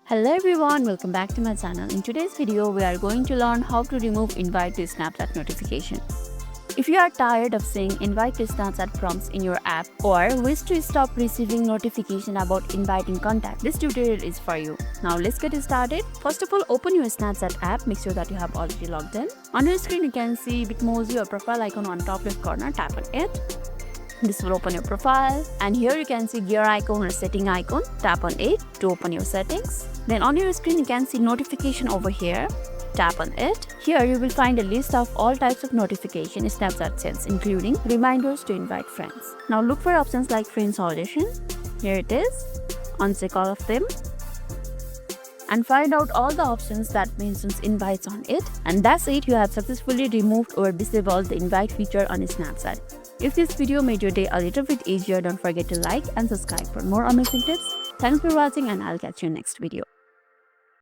Hello everyone, welcome back to my channel. In today's video, we are going to learn how to remove invite to Snapchat notification. If you are tired of seeing invite to Snapchat prompts in your app or wish to stop receiving notification about inviting contact, this tutorial is for you. Now let's get started. First of all, open your Snapchat app. Make sure that you have already logged in. On your screen, you can see Bitmoji or profile icon on top left corner. Tap on it. This will open your profile, and here you can see gear icon or setting icon. Tap on it to open your settings. Then on your screen you can see notification over here. Tap on it. Here you will find a list of all types of notification Snapchat sends, including reminders to invite friends. Now look for options like friends validation. Here it is. Uncheck all of them and find out all the options that mentions invites on it. And that's it, you have successfully removed or disabled the invite feature on Snapchat. If this video made your day a little bit easier, don't forget to like and subscribe for more amazing tips. Thanks for watching, and I'll catch you next video.